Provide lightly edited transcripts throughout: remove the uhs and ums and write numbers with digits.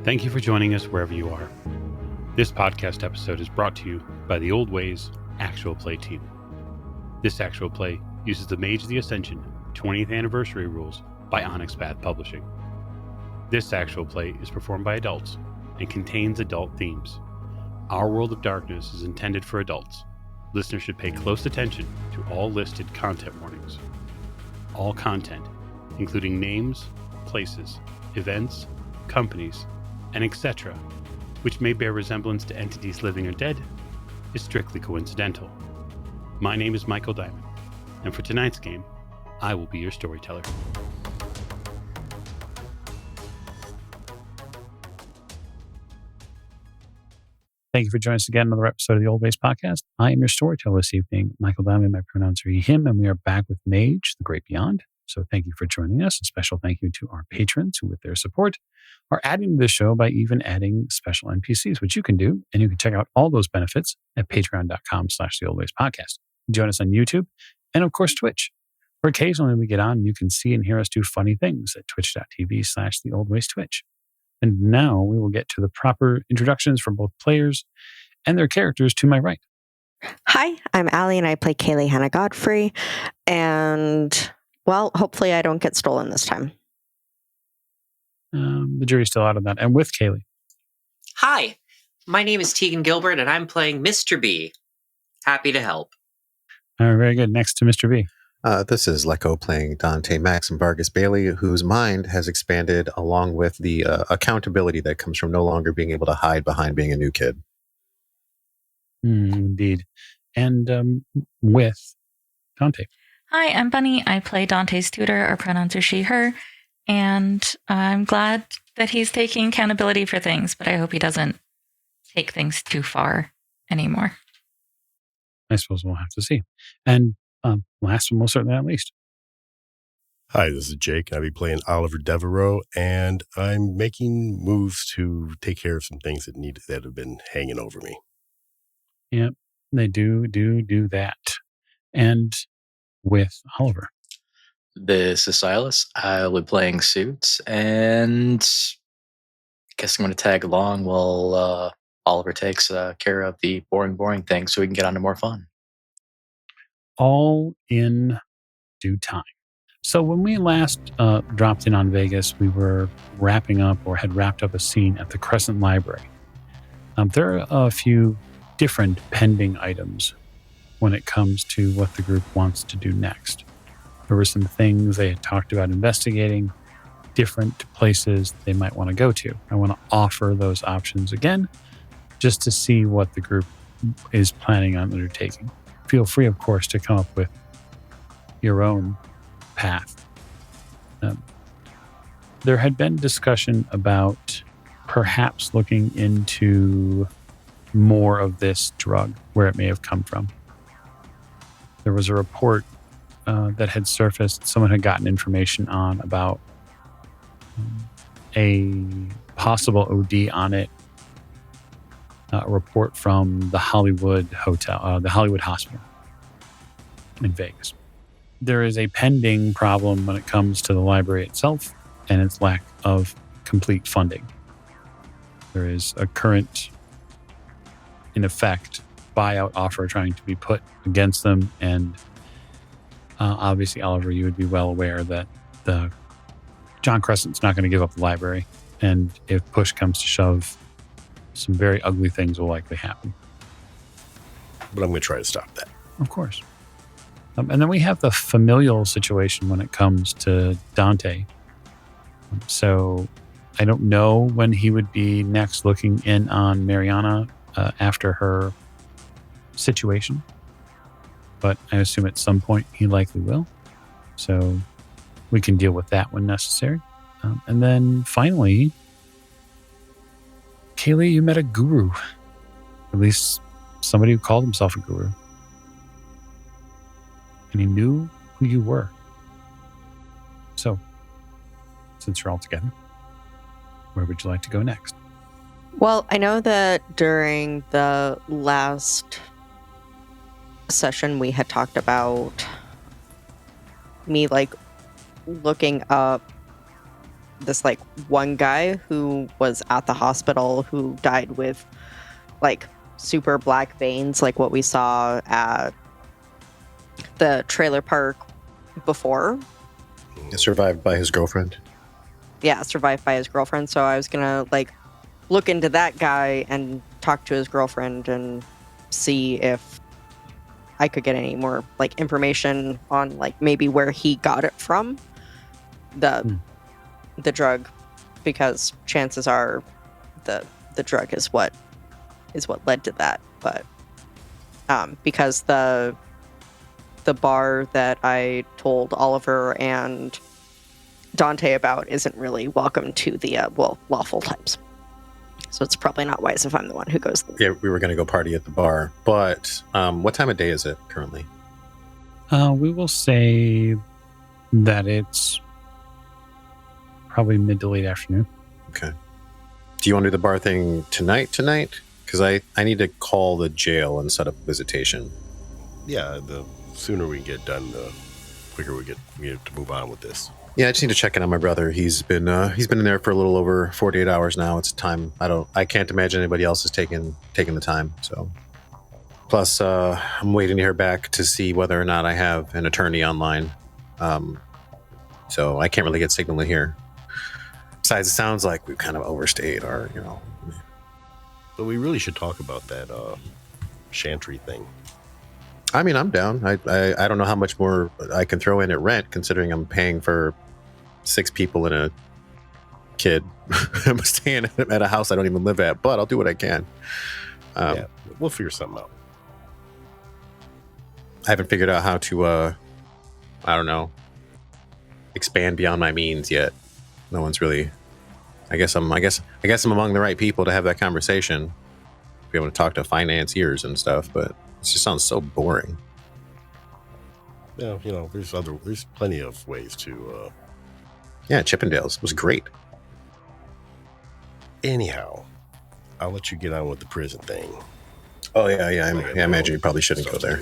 Thank you for joining us wherever you are. This podcast episode is brought to you by the Old Ways Actual Play team. This actual play uses the Mage the Ascension 20th Anniversary rules by Onyx Path Publishing. This actual play is performed by adults and contains adult themes. Our World of Darkness is intended for adults. Listeners should pay close attention to all listed content warnings. All content, including names, places, events, companies, and etc., which may bear resemblance to entities living or dead, is strictly coincidental. My name is Michael Diamond, and for tonight's game, I will be your storyteller. Thank you for joining us again on another episode of the Old Ways Podcast. I am your storyteller this evening, Michael Diamond. My pronouns are he, him, and we are back with Mage, the Great Beyond. So thank you for joining us. A special thank you to our patrons who, with their support, are adding to the show by even adding special NPCs, which you can do. And you can check out all those benefits at patreon.com/theoldwayspodcast. Join us on YouTube and, of course, Twitch, where occasionally we get on and you can see and hear us do funny things at twitch.tv/theoldwaystwitch. And now we will get to the proper introductions from both players and their characters to my right. Hi, I'm Allie, and I play Kayleigh Hannah Godfrey. And, well, hopefully I don't get stolen this time. The jury's still out on that. And with Kayleigh. Hi, my name is Tegan Gilbert, and I'm playing Mr. B. Happy to help. All right, very good. Next to Mr. B. This is Lecco playing Dante Maxim Vargas Bailey, whose mind has expanded along with the accountability that comes from no longer being able to hide behind being a new kid. Indeed. And with Dante. Hi, I'm Bunny. I play Dante's tutor. Our pronouns are she, her. And I'm glad that he's taking accountability for things, but I hope he doesn't take things too far anymore. I suppose we'll have to see. And last but most certainly not least. Hi, this is Jake. I'll be playing Oliver Devereaux, and I'm making moves to take care of some things that have been hanging over me. Yep, they do that. And with Oliver. This is Silas. I'll be playing Suits, and I guess I'm going to tag along while Oliver takes care of the boring things so we can get on to more fun. All in due time. So when we last dropped in on Vegas, we were wrapping up or had wrapped up a scene at the Crescent Library. There are a few different pending items when it comes to what the group wants to do next. There were some things they had talked about investigating, different places they might want to go to. I want to offer those options again, just to see what the group is planning on undertaking. Feel free, of course, to come up with your own path. There had been discussion about perhaps looking into more of this drug, where it may have come from. There was a report that had surfaced, someone had gotten information on about a possible OD on it. A report from the Hollywood Hotel, the Hollywood Hospital in Vegas. There is a pending problem when it comes to the library itself and its lack of complete funding. There is a current, in effect, buyout offer trying to be put against them, and obviously, Oliver, you would be well aware that the John Crescent's not going to give up the library, and if push comes to shove, some very ugly things will likely happen. But I'm going to try to stop that. Of course. And then we have the familial situation when it comes to Dante. So I don't know when he would be next looking in on Mariana after her situation. But I assume at some point he likely will. So we can deal with that when necessary. And then finally, Kayleigh, you met a guru. At least somebody who called himself a guru. And he knew who you were. So, since you're all together, where would you like to go next? Well, I know that during the last session we had talked about me looking up this like one guy who was at the hospital who died with like super black veins, like what we saw at the trailer park before. Survived by his girlfriend. Yeah, survived by his girlfriend. So I was gonna like look into that guy and talk to his girlfriend and see if I could get any more like information on like maybe where he got it from, the drug, because chances are the drug is what led to that. But because the bar that I told Oliver and Dante about isn't really welcome to the lawful types. So it's probably not wise if I'm the one who goes there. Yeah, we were going to go party at the bar, but what time of day is it currently? We will say that it's probably mid to late afternoon. Okay. Do you want to do the bar thing tonight? Because I need to call the jail and set up a visitation. Yeah, the sooner we get done, the quicker we get to move on with this. Yeah, I just need to check in on my brother. He's been in there for a little over 48 hours now. It's time. I can't imagine anybody else is taking the time. So, plus I'm waiting to hear back to see whether or not I have an attorney online. So I can't really get signal in here. Besides, it sounds like we've kind of overstayed our, So we really should talk about that chantry thing. I mean, I'm down. I don't know how much more I can throw in at rent, considering I'm paying for 6 people and a kid. I'm staying at a house I don't even live at, but I'll do what I can. Yeah, we'll figure something out. I haven't figured out how to, I don't know, expand beyond my means yet. No one's really. I guess I'm among the right people to have that conversation. Be able to talk to financiers and stuff, but it just sounds so boring. Yeah, there's plenty of ways to. Yeah, Chippendales was great. Anyhow, I'll let you get on with the prison thing. Oh yeah. I imagine you probably shouldn't go there.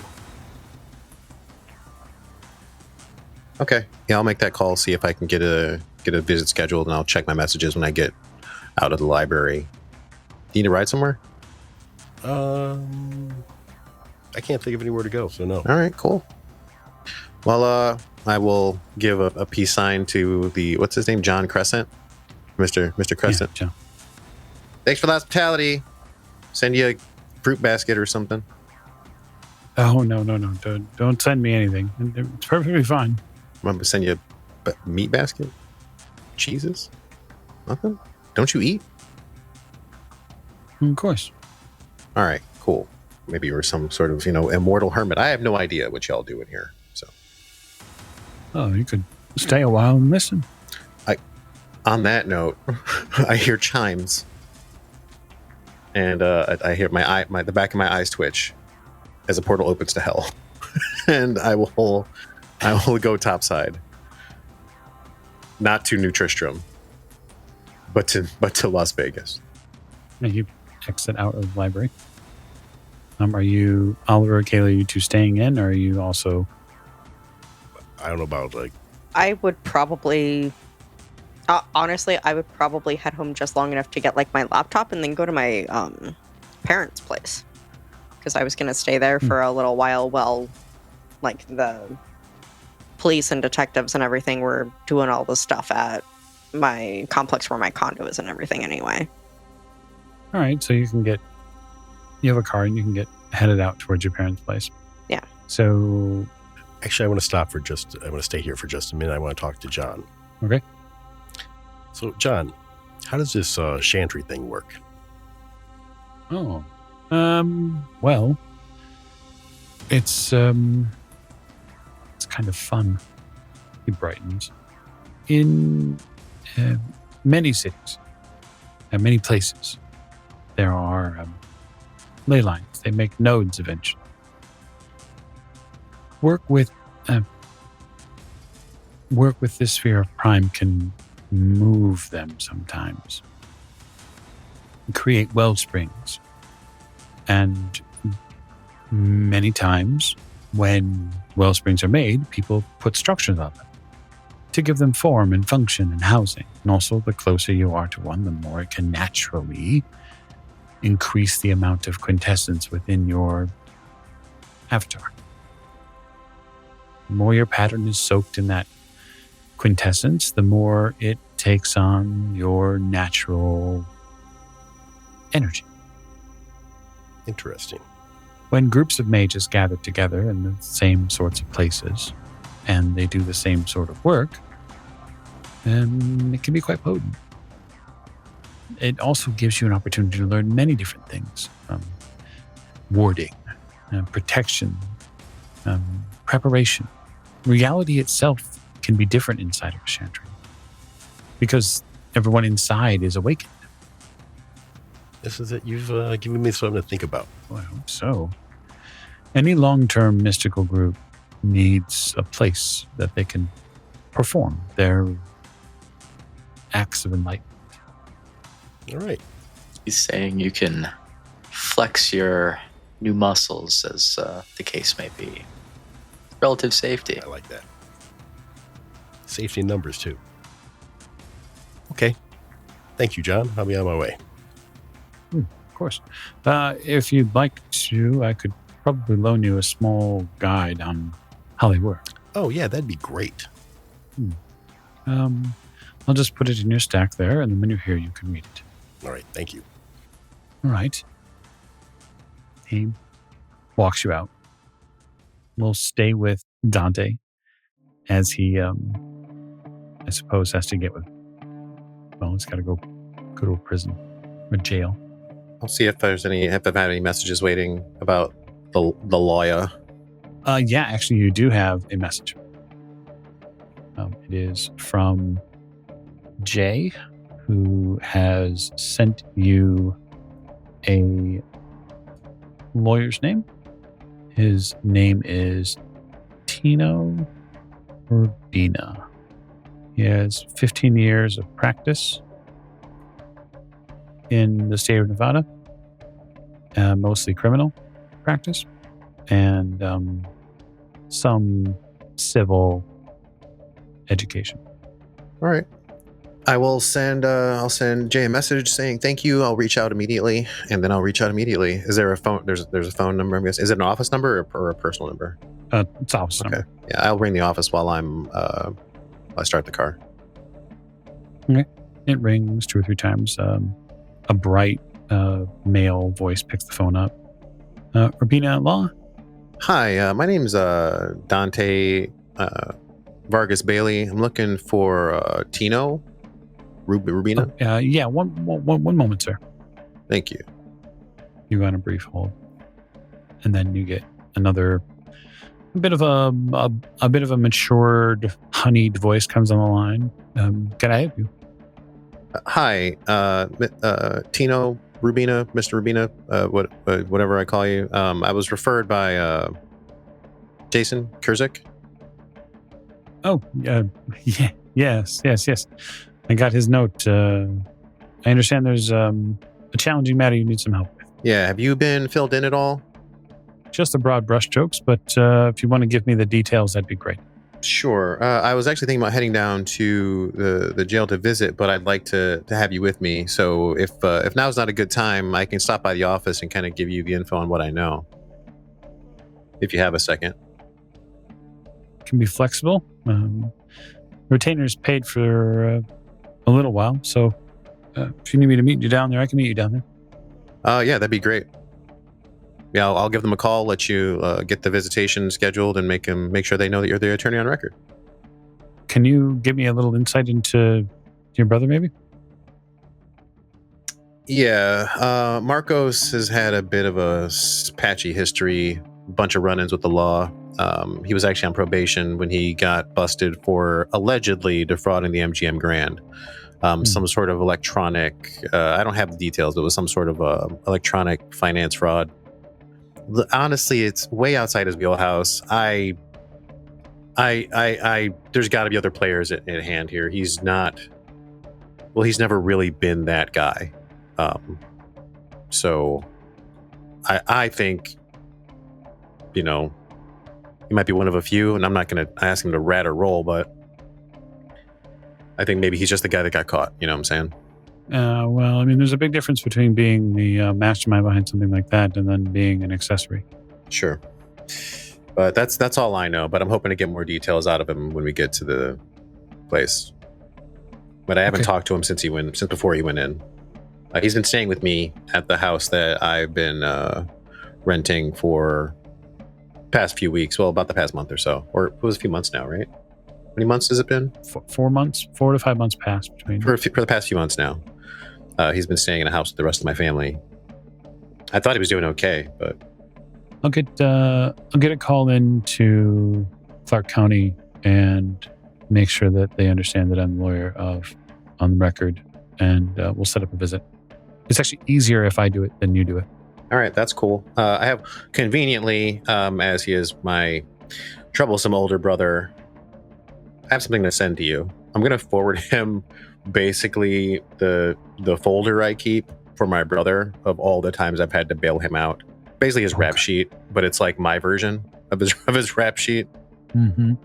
Okay. Yeah, I'll make that call. See if I can get a visit scheduled, and I'll check my messages when I get out of the library. Do you need to ride somewhere? I can't think of anywhere to go, so no. All right, cool. Well, I will give a peace sign to what's his name, John Crescent, Mr. Crescent. Yeah, John. Thanks for the hospitality. Send you a fruit basket or something. Oh no! Don't send me anything. It's perfectly fine. I'm gonna send you a meat basket. Cheeses? Nothing? Don't you eat? Of course. All right, cool. Maybe you're some sort of, immortal hermit. I have no idea what y'all do in here. So, Oh, you could stay a while and listen. on that note, I hear chimes, and I hear the back of my eyes twitch as a portal opens to hell, and I will go topside. Not to New Tristram, but to Las Vegas. And you exit out of the library. Are you, Oliver or Kayleigh, you two staying in, or are you also... I don't know about, I would probably... honestly, I would probably head home just long enough to get, my laptop and then go to my parents' place. Because I was going to stay there for a little while while, the police and detectives and everything were doing all the stuff at my complex where my condo is and everything anyway. All right, so you have a car and you can get headed out towards your parents' place. Yeah. So... Actually, I want to stay here for just a minute. I want to talk to John. Okay. So, John, how does this chantry thing work? Oh. Well, it's kind of fun. He brightens. In many cities, and many places, there are ley lines. They make nodes eventually. Work with this sphere of prime can move them sometimes. Create well springs. And many times when well springs are made, people put structures on them to give them form and function and housing. And also, the closer you are to one, the more it can naturally increase the amount of quintessence within your avatar. The more your pattern is soaked in that quintessence, the more it takes on your natural energy. Interesting. When groups of mages gather together in the same sorts of places and they do the same sort of work, it can be quite potent. It also gives you an opportunity to learn many different things. Warding, protection, preparation. Reality itself can be different inside of a chantry because everyone inside is awakened. This is it. You've given me something to think about. Well, I hope so. Any long-term mystical group needs a place that they can perform their acts of enlightenment. All right. He's saying you can flex your new muscles, as the case may be. Relative safety. I like that. Safety in numbers, too. Okay. Thank you, John. I'll be on my way. Of course. If you'd like to, I could probably loan you a small guide on how they work. Oh, yeah, that'd be great. I'll just put it in your stack there, and then when you're here, you can read it. All right, thank you. All right. He walks you out. We'll stay with Dante as he, I suppose, has to get with... Well, he's got to go to a prison or jail. I'll see if I've had any messages waiting about the lawyer. Yeah, actually, you do have a message. It is from Jay, who has sent you a lawyer's name. His name is Tino Urbina. He has 15 years of practice in the state of Nevada, mostly criminal practice, and some civil education. All right. I'll send Jay a message saying thank you. I'll reach out immediately, and then I'll reach out immediately. Is there a phone? There's a phone number. I'm guessing. Is it an office number or a personal number? It's office number. Okay. Yeah, I'll ring the office while I start the car. Okay. It rings 2 or 3 times. A bright male voice picks the phone up. Urbina Law? Hi, my name's Dante Vargas Bailey. I'm looking for Tino Rubina. Yeah, one moment, sir. Thank you. You go on a brief hold, and then you get another a bit of a matured, honeyed voice comes on the line. Can I help you? Hi, Tino Rubina, Mr. Rubina, whatever I call you. I was referred by Jason Kurzik. Oh, yes. I got his note. I understand there's a challenging matter you need some help with. Yeah, have you been filled in at all? Just the broad brushstrokes, but if you want to give me the details, that'd be great. Sure. I was actually thinking about heading down to the jail to visit, but I'd like to have you with me. So if now's not a good time, I can stop by the office and kind of give you the info on what I know. If you have a second. Can be flexible. Retainers paid for a little while, so if you need me to meet you down there, I can meet you down there. Yeah, that'd be great. Yeah, I'll give them a call, let you get the visitation scheduled, and make sure they know that you're the attorney on record. Can you give me a little insight into your brother, maybe? Yeah, Marcos has had a bit of a patchy history, a bunch of run-ins with the law. He was actually on probation when he got busted for allegedly defrauding the MGM Grand. Some sort of electronic, I don't have the details, but it was some sort of electronic finance fraud. Honestly, it's way outside his wheelhouse. There's got to be other players at hand here. He's never really been that guy. So I think, he might be one of a few, and I'm not going to ask him to rat or roll, but I think maybe he's just the guy that got caught. You know what I'm saying? Well, I mean, there's a big difference between being the mastermind behind something like that and then being an accessory. Sure. But that's all I know. But I'm hoping to get more details out of him when we get to the place. But I haven't talked to him since before he went in. He's been staying with me at the house that I've been renting for past few weeks. Well, about the past month or so. Or it was a few months now, right? How many months has it been? 4 months, 4 to 5 months past between. For the past few months now. He's been staying in a house with the rest of my family. I thought he was doing okay, but I'll get a call in to Clark County and make sure that they understand that I'm the lawyer on the record, and we'll set up a visit. It's actually easier if I do it than you do it. All right, that's cool. I have conveniently, as he is my troublesome older brother, I have something to send to you. I'm going to forward him basically the folder I keep for my brother of all the times I've had to bail him out. Basically his rap sheet, but it's like my version of his rap sheet. Mm-hmm.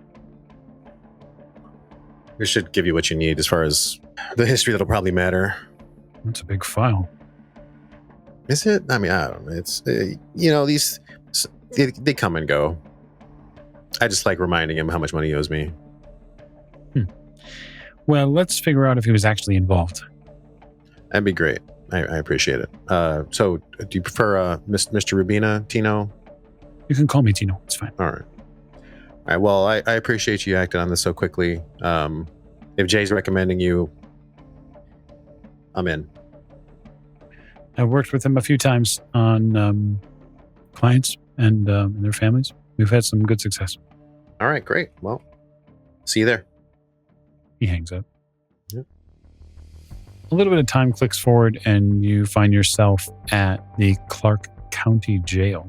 It should give you what you need as far as the history that'll probably matter. That's a big file. Is it? I mean, I don't know. It's, these, they come and go. I just like reminding him how much money he owes me. Well, let's figure out if he was actually involved. That'd be great. I appreciate it. So, do you prefer Mr. Rubina, Tino? You can call me Tino. It's fine. All right. Well, I appreciate you acting on this so quickly. If Jay's recommending you, I'm in. I've worked with him a few times on clients and their families. We've had some good success. All right, great. Well, see you there. He hangs up. Yep. A little bit of time clicks forward and you find yourself at the Clark County Jail.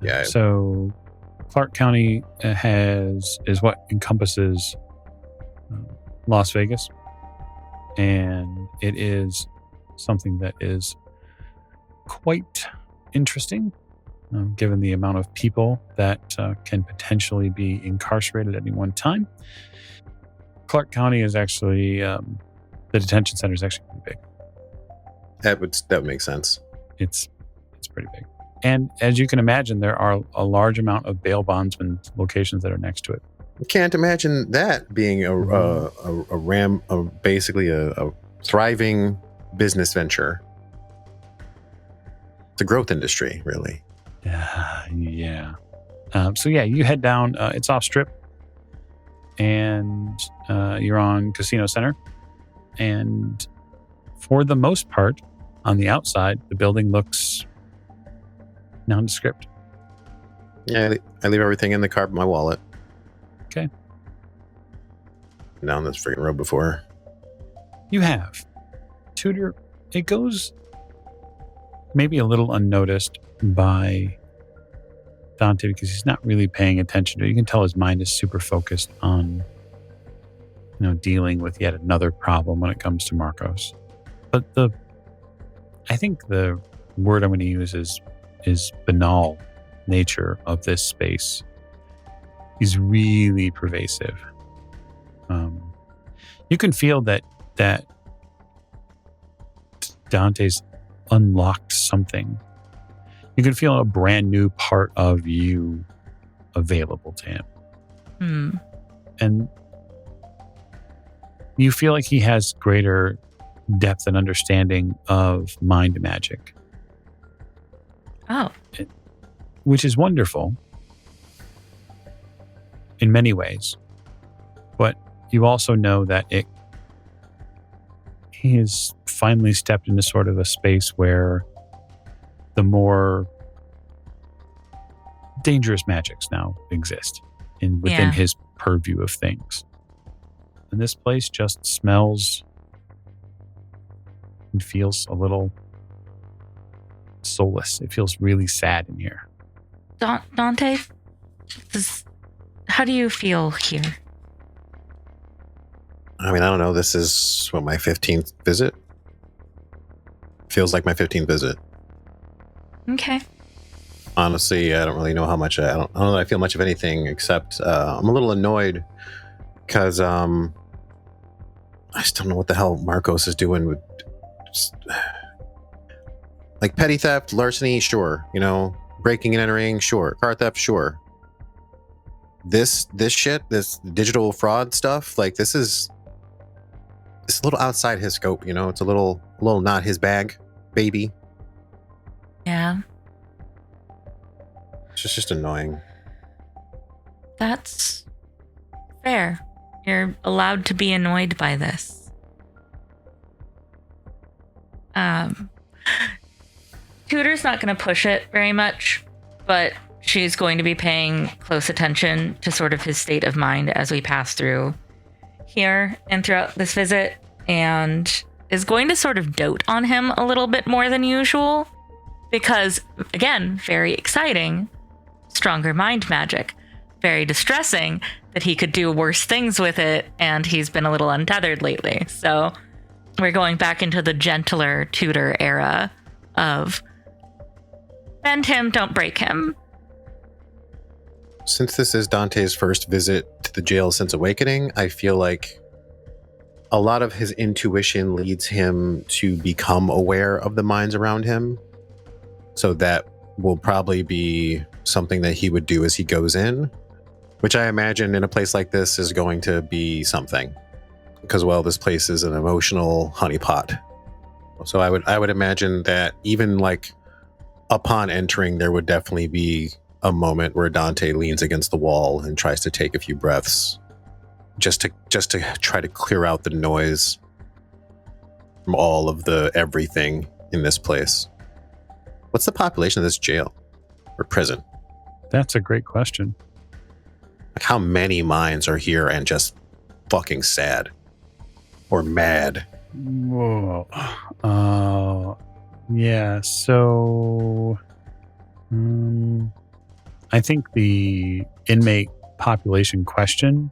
Yeah. So Clark County is what encompasses Las Vegas. And it is something that is quite interesting, given the amount of people that can potentially be incarcerated at any one time. Clark County is actually, the detention center is actually pretty big. That would make sense. It's pretty big. And as you can imagine, there are a large amount of bail bondsman locations that are next to it. Can't imagine that being basically a thriving business venture. It's a growth industry, really. Yeah. So you head down. It's off strip, and you're on Casino Center. And for the most part, on the outside, the building looks nondescript. Yeah, I leave everything in the car but my wallet. Okay. Been down this freaking road before. You have. Tutor, it goes maybe a little unnoticed by Dante because he's not really paying attention to it. You can tell his mind is super focused on, dealing with yet another problem when it comes to Marcos. But I think the word I'm going to use is banal nature of this space is really pervasive. You can feel that Dante's unlocked something. You can feel a brand new part of you available to him. And you feel like he has greater depth and understanding of mind magic. Oh. Which is wonderful in many ways. But you also know that he has finally stepped into sort of a space where the more dangerous magics now exist within his purview of things. And this place just smells and feels a little soulless. It feels really sad in here. Dante, how do you feel here? I mean, I don't know. This is my 15th visit. Feels like my 15th visit. Okay. Honestly, I don't really know how much. I don't know that I feel much of anything except I'm a little annoyed because I still don't know what the hell Marcos is doing with like petty theft, larceny, sure. Breaking and entering, sure. Car theft, sure. This shit, this digital fraud stuff, like it's a little outside his scope, it's a little not his bag, baby. Yeah. It's just annoying. That's fair. You're allowed to be annoyed by this. Tutor's not going to push it very much, but she's going to be paying close attention to sort of his state of mind as we pass through here and throughout this visit, and is going to sort of dote on him a little bit more than usual because, again, very exciting, stronger mind magic. Very distressing that he could do worse things with it, and he's been a little untethered lately. So we're going back into the gentler tutor era of bend him, don't break him. Since this is Dante's first visit to the jail since awakening, I feel like a lot of his intuition leads him to become aware of the minds around him. So that will probably be something that he would do as he goes in, which I imagine in a place like this is going to be something. Because, well, this place is an emotional honeypot. So I would imagine that even like upon entering, there would definitely be a moment where Dante leans against the wall and tries to take a few breaths just to try to clear out the noise from all of the everything in this place. What's the population of this jail or prison? That's a great question. Like how many minds are here and just fucking sad or mad? Whoa. Yeah, so I think the inmate population question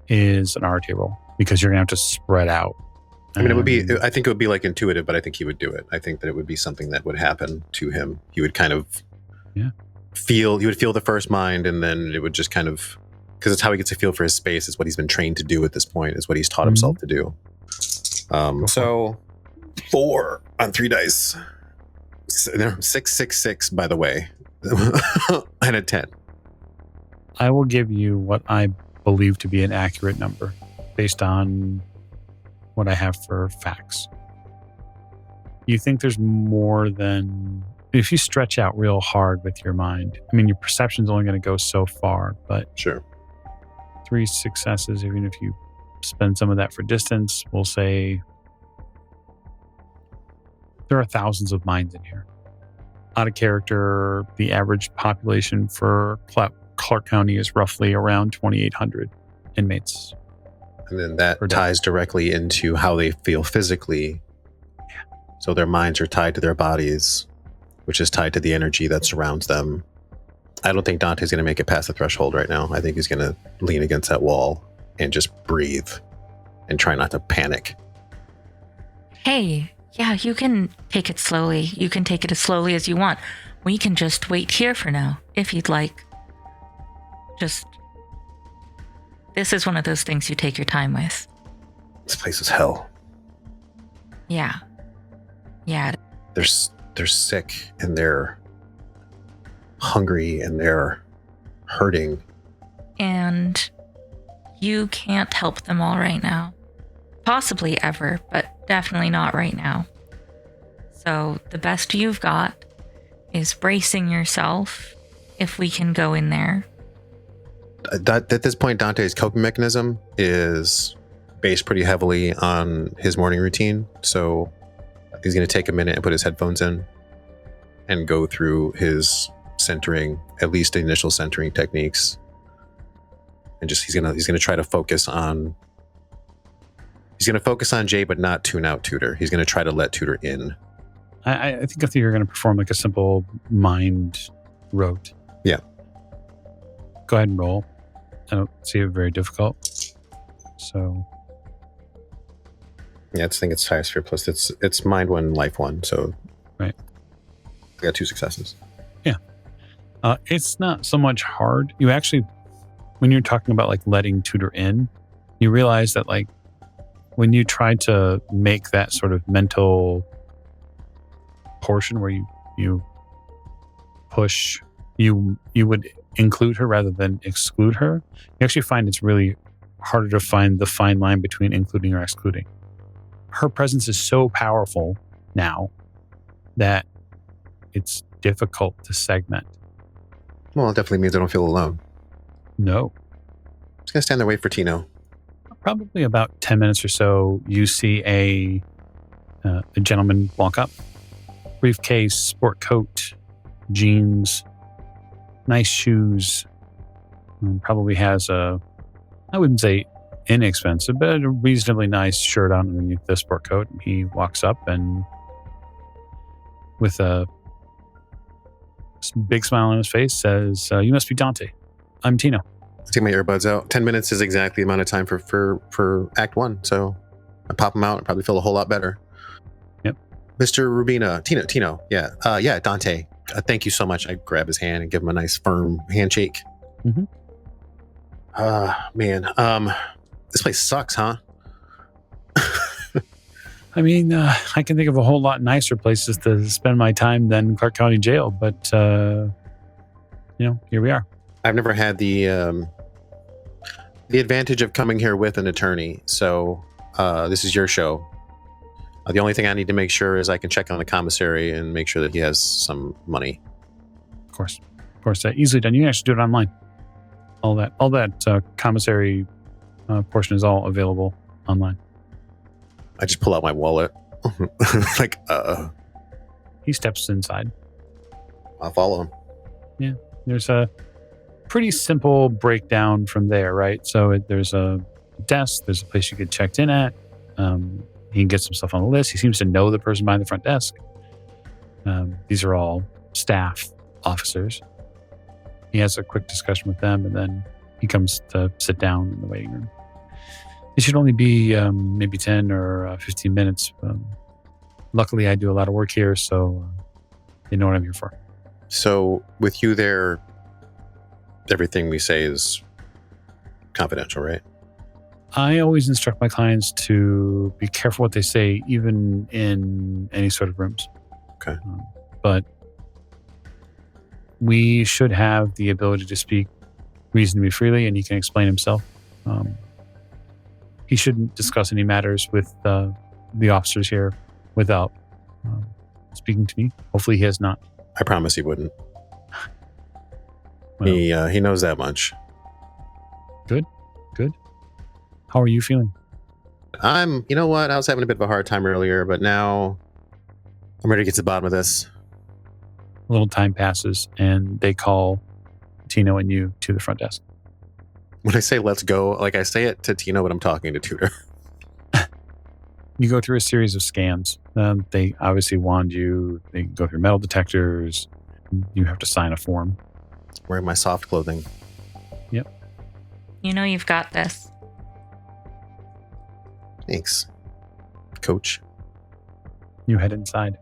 is an RT roll because you're gonna have to spread out. I mean, I think it would be like intuitive, but I think he would do it. I think that it would be something that would happen to him. He would kind of feel the first mind, and then it would just kind of, because it's how he gets a feel for his space. It's what he's been trained to do at this point. Is what he's taught himself to do. So 4 on 3 dice. 6, by the way, and a 10. I will give you what I believe to be an accurate number based on what I have for facts. You think there's more than, if you stretch out real hard with your mind, I mean, your perception's only going to go so far, but sure, 3 successes, even if you spend some of that for distance, we'll say there are thousands of minds in here. Out of character, the average population for Clark County is roughly around 2,800 inmates. And then that ties directly into how they feel physically. Yeah. So their minds are tied to their bodies, which is tied to the energy that surrounds them. I don't think Dante's going to make it past the threshold right now. I think he's going to lean against that wall and just breathe and try not to panic. Hey, yeah, you can take it slowly. You can take it as slowly as you want. We can just wait here for now, if you'd like. This is one of those things you take your time with. This place is hell. Yeah. Yeah. They're sick and they're hungry and they're hurting. And you can't help them all right now. Possibly ever, but definitely not right now. So the best you've got is bracing yourself if we can go in there. At this point, Dante's coping mechanism is based pretty heavily on his morning routine. So he's going to take a minute and put his headphones in and go through his centering, at least the initial centering techniques. And just he's going to try to focus on Jay, but not tune out Tutor. He's going to try to let Tutor in. I think you're going to perform like a simple mind rote. Yeah. Go ahead and roll. I don't see it very difficult. So. Yeah, I think it's highest fear plus. It's mind 1, life 1. So. Right. I got 2 successes. Yeah. It's not so much hard. You actually, when you're talking about like letting Tutor in, you realize that like when you try to make that sort of mental portion where you push, you would include her rather than exclude her, you actually find it's really harder to find the fine line between including or excluding. Her presence is so powerful now that it's difficult to segment. Well, it definitely means I don't feel alone. No. I'm just going to stand there and wait for Tino. Probably about 10 minutes or so, you see a gentleman walk up. Briefcase, sport coat, jeans, nice shoes. Probably has I wouldn't say inexpensive, but a reasonably nice shirt on underneath the sport coat. He walks up and with a big smile on his face says, "You must be Dante. I'm Tino." I take my earbuds out. 10 minutes is exactly the amount of time for Act 1, so I pop them out and probably feel a whole lot better. Yep. Mr. Rubina, Tino, yeah, Dante. Thank you so much. I grab his hand and give him a nice firm handshake. Mm-hmm. Man, this place sucks, huh? I mean, I can think of a whole lot nicer places to spend my time than Clark County Jail, but, here we are. I've never had the advantage of coming here with an attorney, so this is your show. The only thing I need to make sure is I can check on the commissary and make sure that he has some money. Of course, easily done. You can actually do it online. All that commissary portion is all available online. I just pull out my wallet. He steps inside. I'll follow him. Yeah, there's a pretty simple breakdown from there, right? So there's a desk, there's a place you get checked in at. He can get some stuff on the list. He seems to know the person behind the front desk. These are all staff officers. He has a quick discussion with them, and then he comes to sit down in the waiting room. It should only be maybe 10 or 15 minutes. Luckily, I do a lot of work here, so they know what I'm here for. So with you there, everything we say is confidential, right? I always instruct my clients to be careful what they say, even in any sort of rooms. Okay. But we should have the ability to speak reasonably freely, and he can explain himself. He shouldn't discuss any matters with the officers here without speaking to me. Hopefully he has not. I promise he wouldn't. Well, he knows that much. Good. How are you feeling? You know what? I was having a bit of a hard time earlier, but now I'm ready to get to the bottom of this. A little time passes, and they call Tino and you to the front desk. When I say let's go, like I say it to Tino, but I'm talking to Tudor. You go through a series of scans. They obviously wand you. They go through metal detectors. You have to sign a form. Wearing my soft clothing. Yep. You know you've got this. Thanks, Coach. You head inside.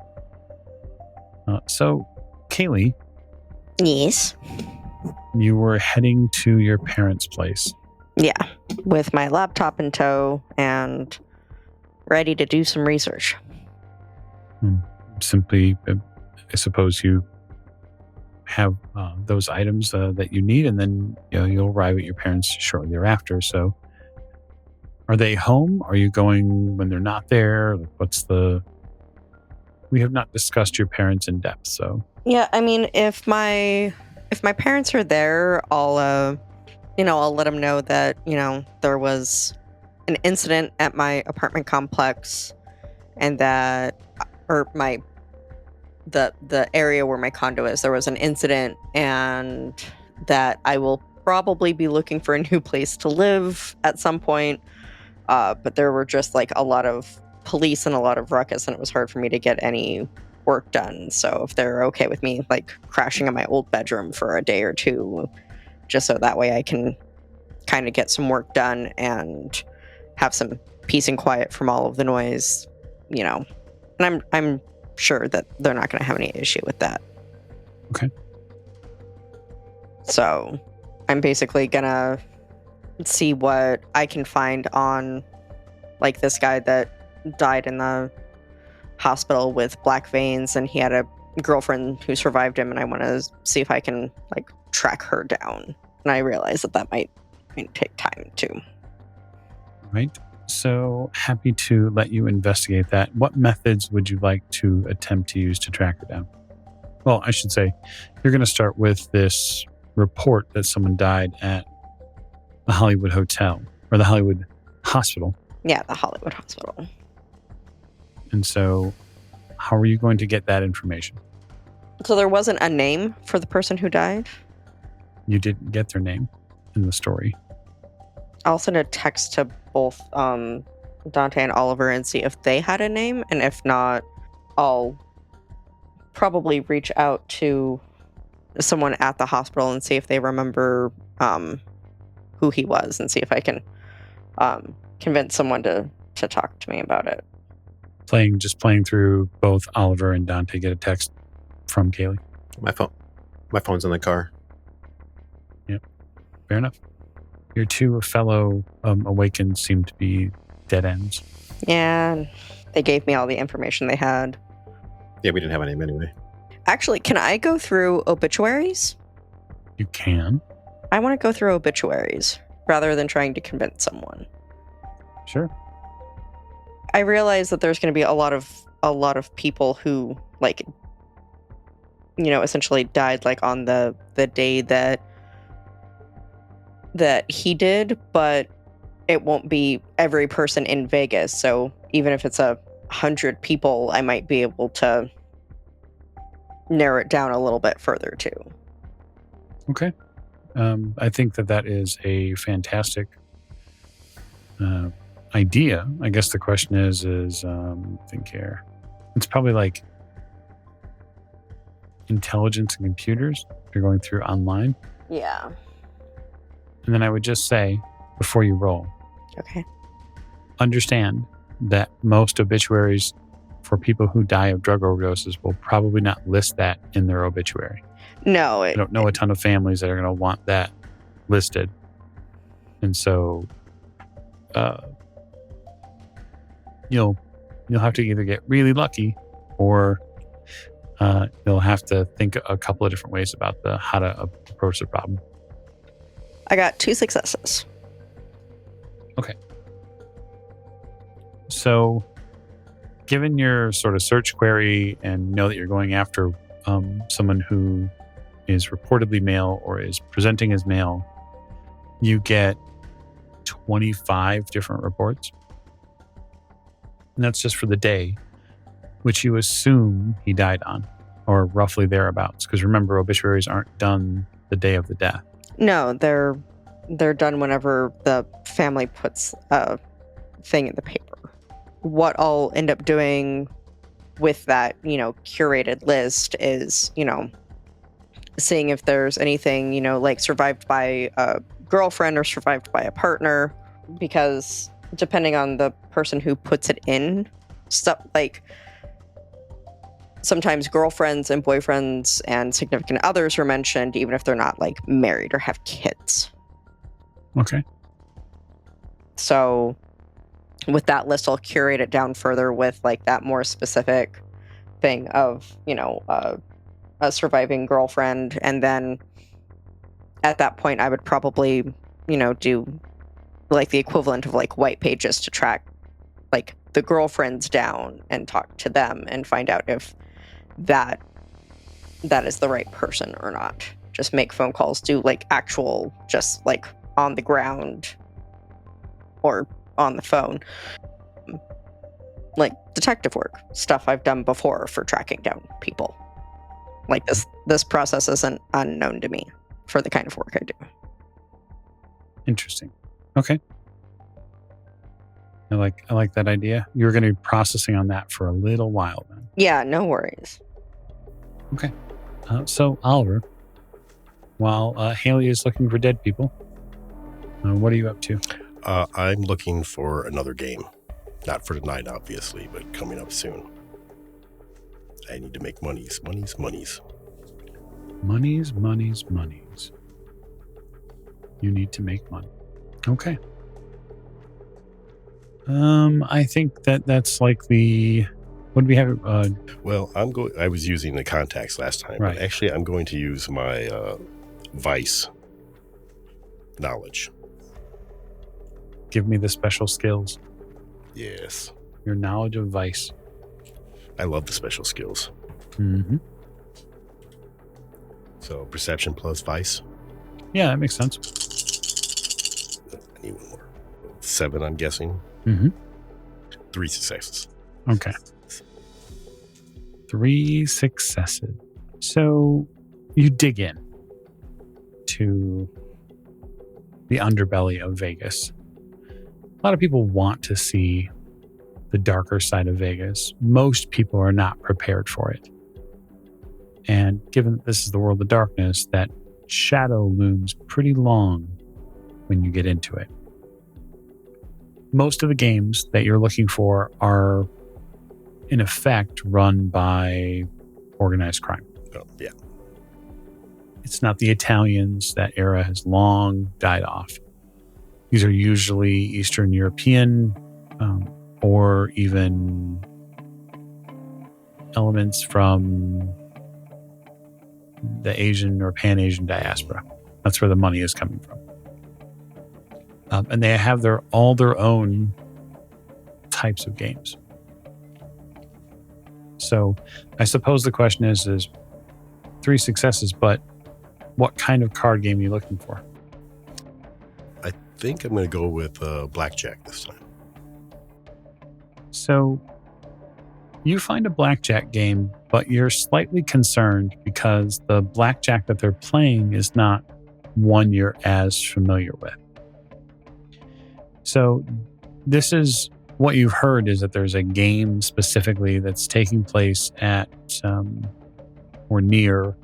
So, Kayleigh, Yes. you were heading to your parents' place. Yeah. With my laptop in tow and ready to do some research. Simply, I suppose you have those items that you need, and then you'll arrive at your parents shortly thereafter. So, are they home? Are you going when they're not there? Like, we have not discussed your parents in depth, so. Yeah, I mean, if my parents are there, I'll let them know that, there was an incident at my apartment complex, and that, or the area where my condo is, there was an incident, and that I will probably be looking for a new place to live at some point. But there were just like a lot of police and a lot of ruckus, and it was hard for me to get any work done. So if they're okay with me like crashing in my old bedroom for a day or two, just so that way I can kind of get some work done and have some peace and quiet from all of the noise, and I'm sure that they're not going to have any issue with that. Okay. So I'm basically gonna see what I can find on like this guy that died in the hospital with black veins, and he had a girlfriend who survived him, and I want to see if I can like track her down. And I realize that might take time too. Right. So happy to let you investigate that. What methods would you like to attempt to use to track her down? Well, I should say, you're going to start with this report that someone died at the Hollywood Hotel, or the Hollywood Hospital. Yeah, the Hollywood Hospital. And so, how are you going to get that information? So there wasn't a name for the person who died? You didn't get their name in the story. I'll send a text to both Dante and Oliver and see if they had a name, and if not, I'll probably reach out to someone at the hospital and see if they remember who he was, and see if I can convince someone to talk to me about it. Playing through both Oliver and Dante get a text from Kayleigh. My phone's in the car. Yep, fair enough. Your two fellow awakened seem to be dead ends. Yeah, they gave me all the information they had. Yeah, we didn't have a name anyway. Actually, can I go through obituaries? You can. I want to go through obituaries rather than trying to convince someone. Sure. I realize that there's going to be a lot of people who, like, you know, essentially died like on the day that he did, but it won't be every person in Vegas. So even if it's 100 people, I might be able to narrow it down a little bit further too. Okay. I think that is a fantastic idea. I guess the question is think here. It's probably like intelligence and computers if you're going through online. Yeah. And then I would just say, before you roll, Okay. understand that most obituaries for people who die of drug overdoses will probably not list that in their obituary. No. I don't know a ton of families that are going to want that listed. And so you'll have to either get really lucky, or you'll have to think a couple of different ways about how to approach the problem. I got 2 successes. Okay. So, given your sort of search query and know that you're going after someone who is reportedly male or is presenting as male, you get 25 different reports. And that's just for the day, which you assume he died on, or roughly thereabouts. Because remember, obituaries aren't done the day of the death. No, they're done whenever the family puts a thing in the paper. What I'll end up doing with that, curated list is, seeing if there's anything, like survived by a girlfriend or survived by a partner, because depending on the person who puts it in, stuff like sometimes girlfriends and boyfriends and significant others are mentioned, even if they're not like married or have kids. Okay. So with that list, I'll curate it down further with like that more specific thing of, a surviving girlfriend. And then at that point, I would probably, do like the equivalent of like white pages to track like the girlfriends down and talk to them and find out if that is the right person or not. Just make phone calls, do like actual, just like on the ground or on the phone, like detective work, stuff I've done before for tracking down people. Like this process isn't unknown to me for the kind of work I do. Interesting. Okay. I like that idea. You're going to be processing on that for a little while then. Yeah, no worries. Okay. So Oliver, while Haley is looking for dead people, what are you up to? I'm looking for another game. Not for tonight, obviously, but coming up soon. I need to make monies. Monies. You need to make money. Okay. I think that's like the... What do we have? Well, I was using the contacts last time, Right. but actually I'm going to use my vice knowledge. Give me the special skills. Yes. Your knowledge of vice. I love the special skills. Mm-hmm. So perception plus vice. Yeah, that makes sense. I need one more. 7, I'm guessing. Mm-hmm. 3 successes. Okay. 3 successes. So you dig in to the underbelly of Vegas. A lot of people want to see the darker side of Vegas. Most people are not prepared for it. And given that this is the world of darkness, that shadow looms pretty long when you get into it. Most of the games that you're looking for are, in effect, run by organized crime. Oh, yeah. It's not the Italians. That era has long died off. These are usually Eastern European or even elements from the Asian or Pan-Asian diaspora. That's where the money is coming from. And they have all their own types of games. So I suppose the question is 3 successes, but what kind of card game are you looking for? I think I'm going to go with blackjack this time. So you find a blackjack game, but you're slightly concerned because the blackjack that they're playing is not one you're as familiar with. So this is what you've heard, is that there's a game specifically that's taking place at or near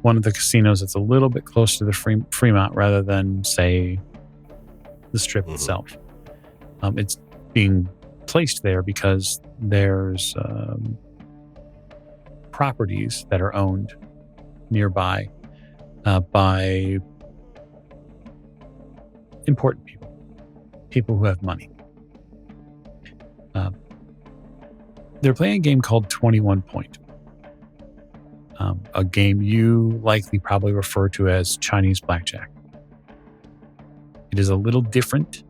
one of the casinos that's a little bit close to the Fremont rather than, say, the Strip itself. It's being placed there because there's properties that are owned nearby by important people who have money. They're playing a game called 21 Point, a game you likely probably refer to as Chinese blackjack. It is a little different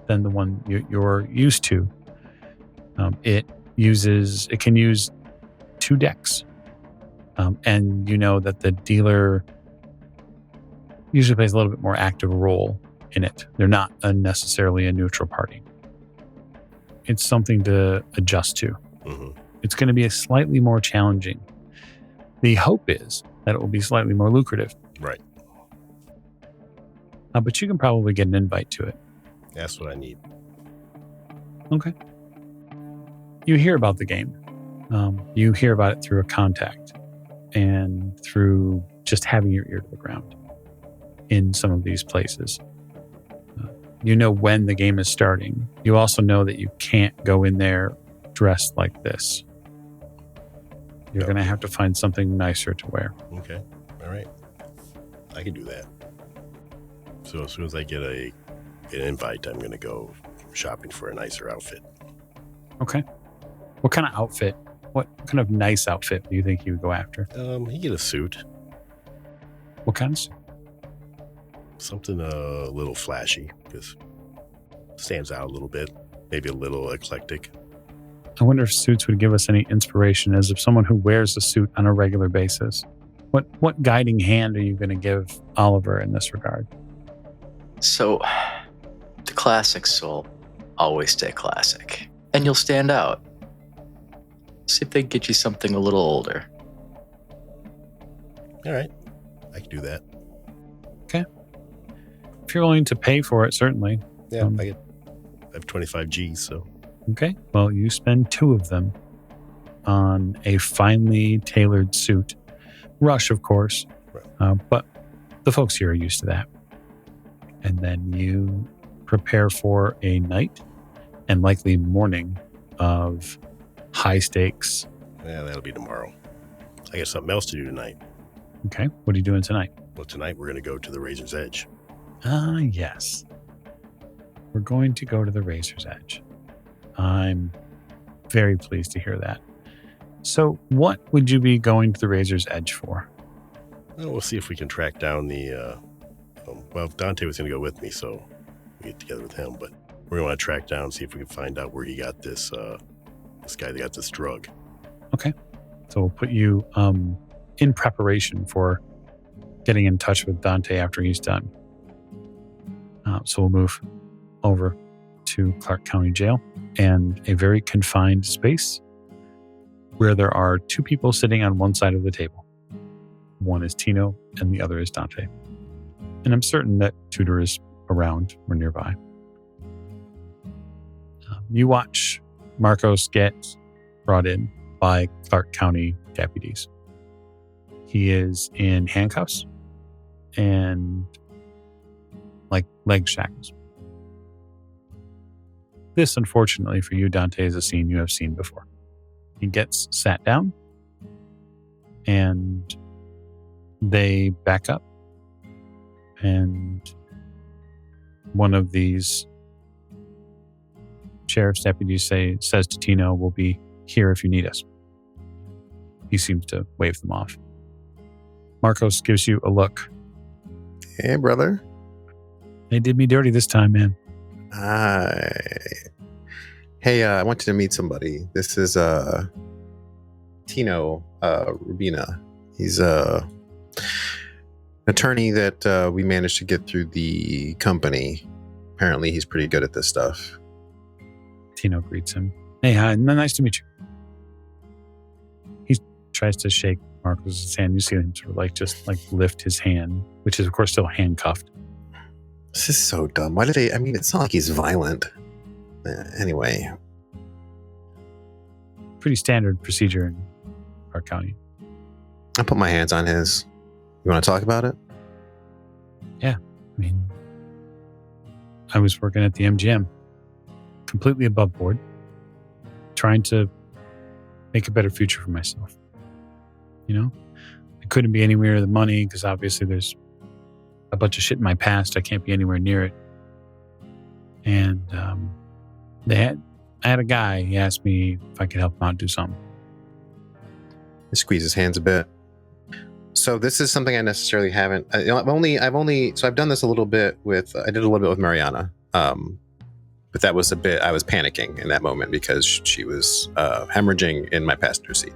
than the one you're used to. It can use 2 decks, and you know that the dealer usually plays a little bit more active role in it. They're not necessarily a neutral party. It's something to adjust to. Mm-hmm. It's going to be slightly more challenging. The hope is that it will be slightly more lucrative. Right. But you can probably get an invite to it. That's what I need. Okay. You hear about the game. You hear about it through a contact and through just having your ear to the ground in some of these places. You know when the game is starting. You also know that you can't go in there dressed like this. You're going to have to find something nicer to wear. Okay. All right. I can do that. So as soon as I get an invite, I'm going to go shopping for a nicer outfit. Okay. What kind of outfit? What kind of nice outfit do you think you would go after? You get a suit. What kind of suit? Something a little flashy, because stands out a little bit. Maybe a little eclectic. I wonder if suits would give us any inspiration as if someone who wears a suit on a regular basis. What guiding hand are you going to give Oliver in this regard? So, the classics will always stay classic. And you'll stand out. See if they can get you something a little older. All right. I can do that. Okay. If you're willing to pay for it, certainly. Yeah, I have 25 G's, so. Okay. Well, you spend 2 of them on a finely tailored suit. Rush, of course. Right. But the folks here are used to that. And then you prepare for a night and likely morning of high stakes. Yeah, that'll be tomorrow. I got something else to do tonight. Okay. What are you doing tonight? Well, tonight we're going to go to the Razor's Edge. Yes. We're going to go to the Razor's Edge. I'm very pleased to hear that. So what would you be going to the Razor's Edge for? Well, we'll see if we can track down the... well, Dante was going to go with me, so we get together with him. But we're going to want to track down, see if we can find out where he got this guy that got this drug. Okay. So we'll put you in preparation for getting in touch with Dante after he's done. So we'll move over to Clark County Jail and a very confined space where there are two people sitting on one side of the table. One is Tino and the other is Dante. And I'm certain that Tudor is around or nearby. You watch Marcos get brought in by Clark County deputies. He is in handcuffs and leg shackles. This, unfortunately for you, Dante, is a scene you have seen before. He gets sat down and they back up, and one of these sheriff's deputies says to Tino, "We'll be here if you need us." He seems to wave them off. Marcos gives you a look. Hey, brother. They did me dirty this time, man. Hey, I wanted to meet somebody. This is Tino Rubina. He's a attorney that we managed to get through the company. Apparently, he's pretty good at this stuff. Tino greets him. Hey, hi, nice to meet you. He tries to shake Marcos' hand. You see him sort of just lift his hand, which is of course still handcuffed. This is so dumb. Why did they? I mean, it's not like he's violent. Anyway. Pretty standard procedure in Clark County. I put my hands on his. You want to talk about it? Yeah. I mean, I was working at the MGM, completely above board, trying to make a better future for myself. You know? I couldn't be anywhere near the money because obviously there's a bunch of shit in my past. I can't be anywhere near it. And I had a guy. He asked me if I could help him out do something. He squeezes his hands a bit. So this is something I necessarily haven't. I've done this a little bit with. I did a little bit with Mariana, but that was a bit. I was panicking in that moment because she was hemorrhaging in my passenger seat.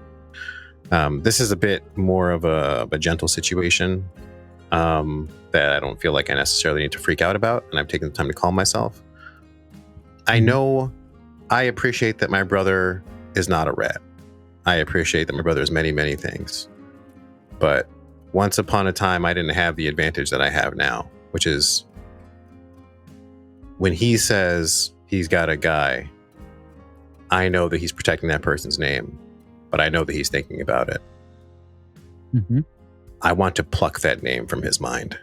This is a bit more of a gentle situation that I don't feel like I necessarily need to freak out about, and I've taken the time to calm myself. I appreciate that my brother is not a rat. I appreciate that my brother is many, many things. But once upon a time, I didn't have the advantage that I have now, which is when he says he's got a guy, I know that he's protecting that person's name, but I know that he's thinking about it. Mm-hmm. I want to pluck that name from his mind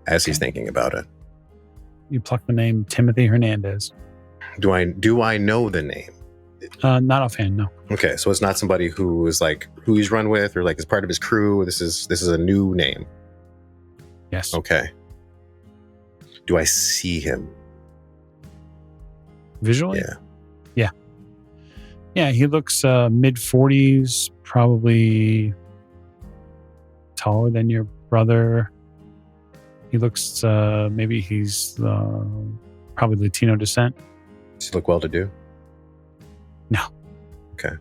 as he's thinking about it. You pluck the name Timothy Hernandez. Do I know the name? Not offhand, no. Okay, so it's not somebody who is who he's run with or is part of his crew. This is a new name. Yes. Okay. Do I see him? Visually? Yeah, he looks mid-40s, probably taller than your brother. He looks, maybe he's probably Latino descent. Does he look well-to-do? No. Okay.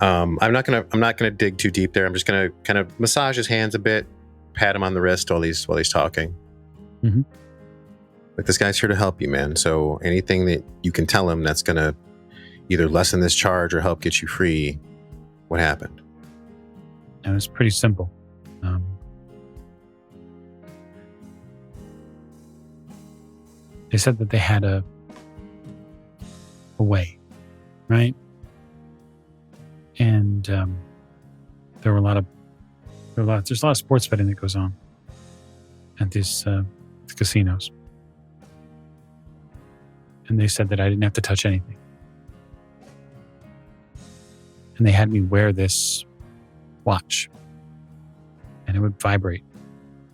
I'm not gonna dig too deep there. I'm just gonna kind of massage his hands a bit, pat him on the wrist while he's talking. Mm-hmm. Like, this guy's here to help you, man. So anything that you can tell him that's gonna either lessen this charge or help get you free. What happened? And it's pretty simple. They said that they had a way, right? And there's a lot of sports betting that goes on at these casinos. And they said that I didn't have to touch anything. And they had me wear this watch. And it would vibrate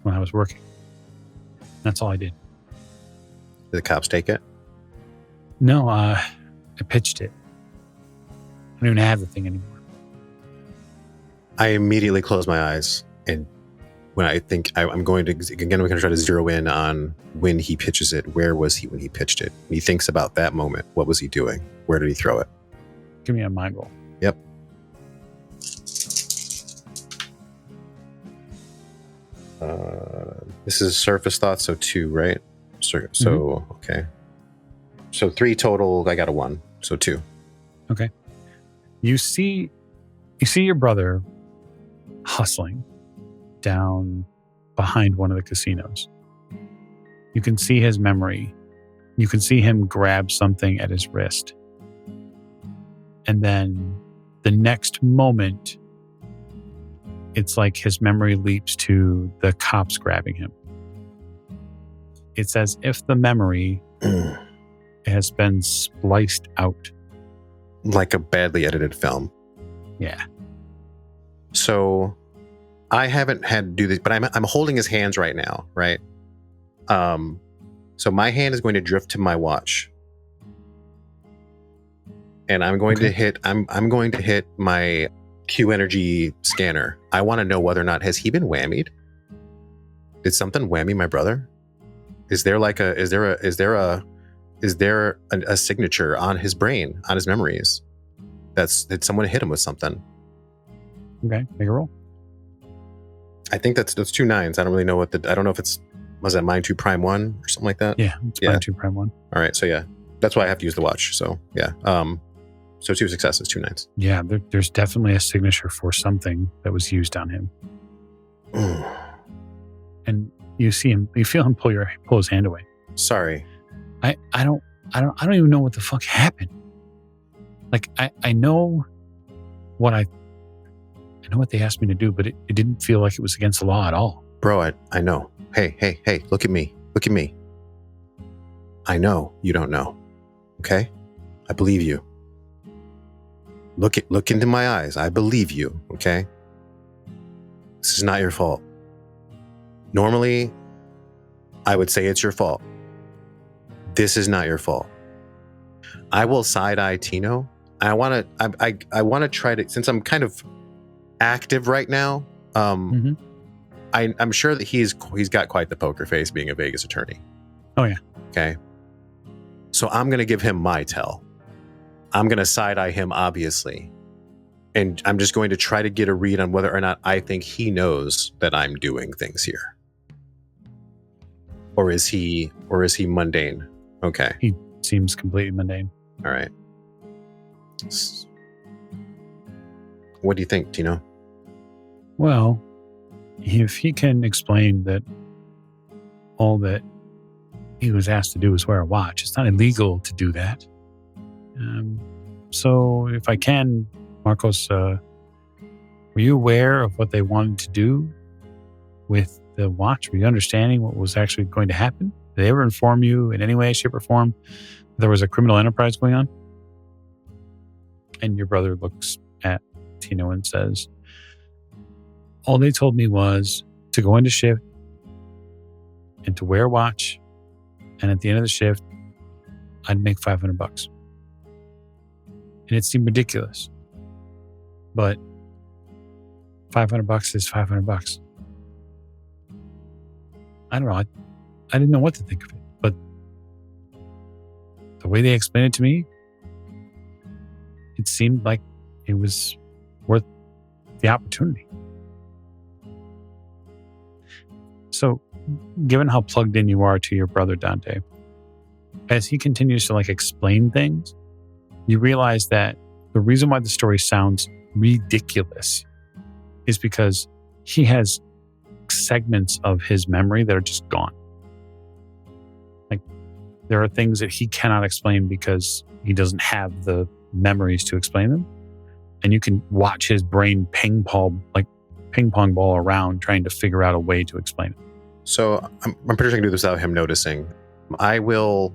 when I was working. That's all I did. Did the cops take it? No, I pitched it. I don't even have the thing anymore. I immediately close my eyes, and when I think I'm going to try to zero in on when he pitches it. Where was he when he pitched it? When he thinks about that moment, what was he doing? Where did he throw it? Give me a mind roll. Yep. This is surface thought, so 2, right? So okay. So 3 total. I got a 1, so 2. Okay. You see your brother hustling down behind one of the casinos. You can see his memory. You can see him grab something at his wrist. And then the next moment, it's like his memory leaps to the cops grabbing him. It's as if the memory has been spliced out. Like a badly edited film. Yeah. So I haven't had to do this, but I'm holding his hands right now, right? So my hand is going to drift to my watch. And I'm going to hit my Q energy scanner. I want to know whether or not has he been whammied? Did something whammy my brother? Is there a signature on his brain, on his memories? Did someone hit him with something? Okay, make a roll. I think that's 2 9s. I don't really know I don't know if was that mine 2 prime 1 or something like that? Yeah, it's mine 2 prime 1. All right, so yeah. That's why I have to use the watch. So yeah. So 2 successes, 2 9s. Yeah, there's definitely a signature for something that was used on him. And you feel him pull his hand away. Sorry. I don't even know what the fuck happened. Like I know what they asked me to do, but it didn't feel like it was against the law at all. Bro, I know. Hey, look at me. Look at me. I know you don't know. Okay? I believe you. Look into my eyes. I believe you, okay? This is not your fault. Normally, I would say it's your fault. This is not your fault. I will side-eye Tino. I want to try to, since I'm kind of active right now, I'm sure that he's got quite the poker face being a Vegas attorney. Oh yeah. Okay. So I'm going to give him my tell. I'm going to side-eye him, obviously. And I'm just going to try to get a read on whether or not I think he knows that I'm doing things here. Or is he mundane? Okay. He seems completely mundane. All right. What do you think, Tino? Well, if he can explain that all that he was asked to do was wear a watch, it's not illegal to do that. So if I can, Marcos, were you aware of what they wanted to do with the watch? Were you understanding what was actually going to happen? Did they ever inform you in any way, shape, or form that there was a criminal enterprise going on? And your brother looks at Tino and says, all they told me was to go into shift and to wear a watch. And at the end of the shift, I'd make $500. And it seemed ridiculous. But $500 is $500. I don't know. I didn't know what to think of it. But the way they explained it to me, it seemed like it was worth the opportunity. So, given how plugged in you are to your brother Dante, as he continues to explain things, you realize that the reason why the story sounds ridiculous is because he has segments of his memory that are just gone. There are things that he cannot explain because he doesn't have the memories to explain them. And you can watch his brain ping pong ball around trying to figure out a way to explain it. So I'm pretty sure I can do this without him noticing. I will,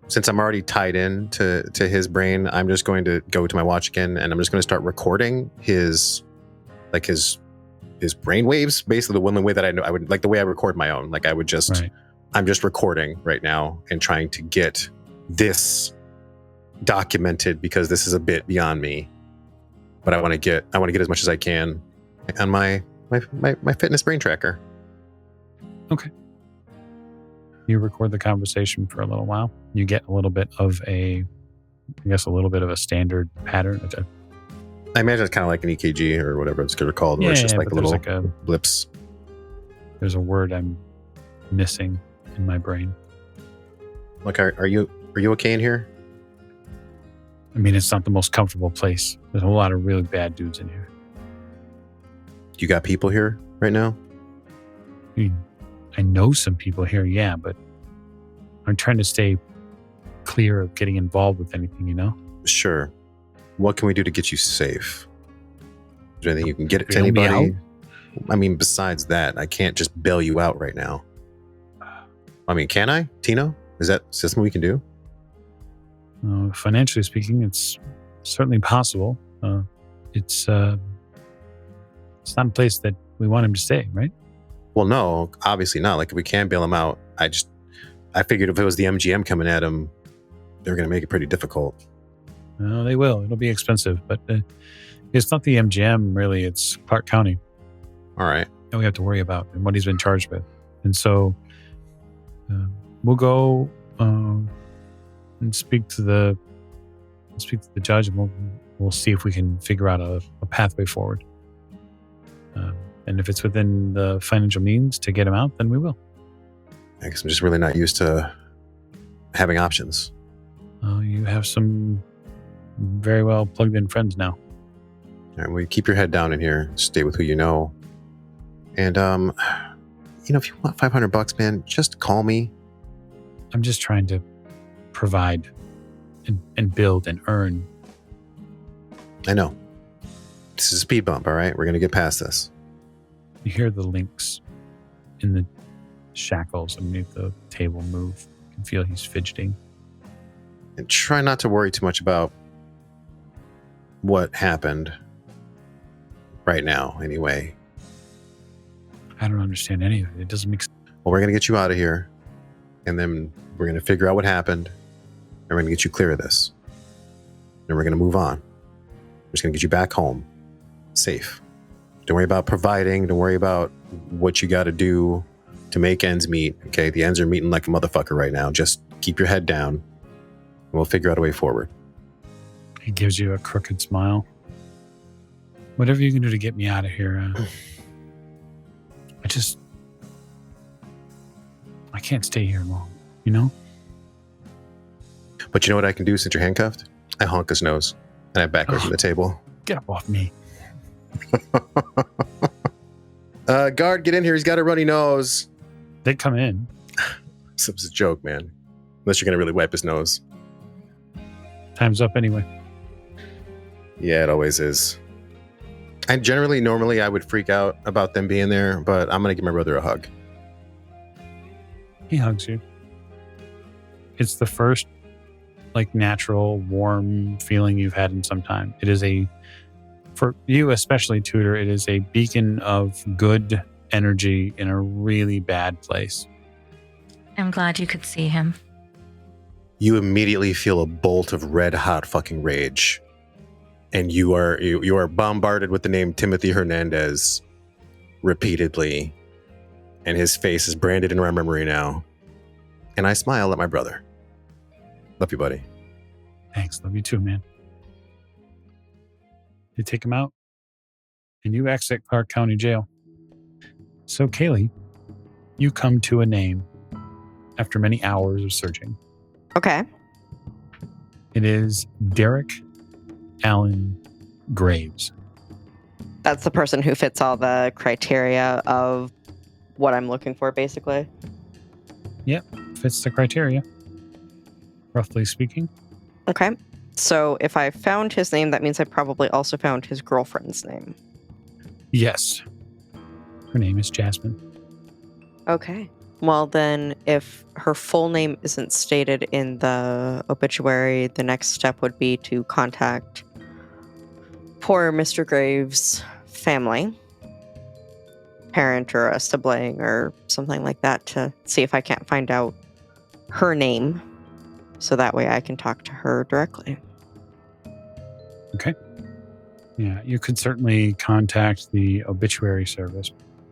since I'm already tied in to his brain, I'm just going to go to my watch again, and I'm just going to start recording his brain waves. Basically, the one way that I know, I would like the way I record my own. I would just, right. I'm just recording right now and trying to get this documented because this is a bit beyond me. But I want to get as much as I can on my fitness brain tracker. Okay. You record the conversation for a little while. You get a little bit of a standard pattern. I imagine it's kind of like an EKG or whatever it's called, where it's just like a little blips. There's a word I'm missing in my brain. Like, are you okay in here? I mean, it's not the most comfortable place. There's a lot of really bad dudes in here. You got people here right now? I mean, I know some people here, yeah, but I'm trying to stay clear of getting involved with anything, you know? Sure. What can we do to get you safe? Is there anything you can get it to Bail me anybody? out? I mean, besides that, I can't just bail you out right now. I mean, can I? Tino? Is that something we can do? Financially speaking, it's certainly possible. It's not a place that we want him to stay, right? Well, no, obviously not. Like, if we can bail him out, I figured if it was the MGM coming at him, they're going to make it pretty difficult. No, they will. It'll be expensive, but it's not the MGM, really. It's Clark County. All right. That we have to worry about and what he's been charged with. And so we'll go and speak to the judge, and we'll see if we can figure out a pathway forward. And if it's within the financial means to get him out, then we will. I guess I'm just really not used to having options. You have some very well plugged in friends now. All right, well, you keep your head down in here. Stay with who you know. And, if you want $500, man, just call me. I'm just trying to provide and build and earn. I know. This is a speed bump, all right? We're going to get past this. You hear the links in the shackles underneath the table move. You can feel he's fidgeting. And try not to worry too much about what happened right now, anyway. I don't understand any of it. It doesn't make sense. Well, we're going to get you out of here, and then we're going to figure out what happened, and we're going to get you clear of this. And we're going to move on. We're just going to get you back home, safe. Don't worry about providing. Don't worry about what you got to do to make ends meet, okay? The ends are meeting like a motherfucker right now. Just keep your head down, and we'll figure out a way forward. He gives you a crooked smile. Whatever you can do to get me out of here, I can't stay here long, you know? But you know what I can do since you're handcuffed? I honk his nose, and I back away from the table. Get up off me. Guard, get in here. He's got a runny nose. They come in. This is a joke, man. Unless you're going to really wipe his nose. Time's up anyway. Yeah, it always is. Normally, I would freak out about them being there, but I'm going to give my brother a hug. He hugs you. It's the first, natural, warm feeling you've had in some time. It is for you especially, Tudor, it is a beacon of good energy in a really bad place. I'm glad you could see him. You immediately feel a bolt of red hot fucking rage. And you are bombarded with the name Timothy Hernandez repeatedly. And his face is branded in my memory now. And I smile at my brother. Love you, buddy. Thanks. Love you too, man. You take him out, and you exit Clark County Jail. So, Kayleigh, you come to a name after many hours of searching. Okay. It is Derek Allen Graves. That's the person who fits all the criteria of what I'm looking for, basically. Yep, fits the criteria, roughly speaking. Okay. So if I found his name, that means I probably also found his girlfriend's name. Yes. Her name is Jasmine. Okay. Well, then, if her full name isn't stated in the obituary, the next step would be to contact poor Mr. Graves' family, parent or a sibling or something like that to see if I can't find out her name, so that way I can talk to her directly. Okay. Yeah, you could certainly contact the obituary service.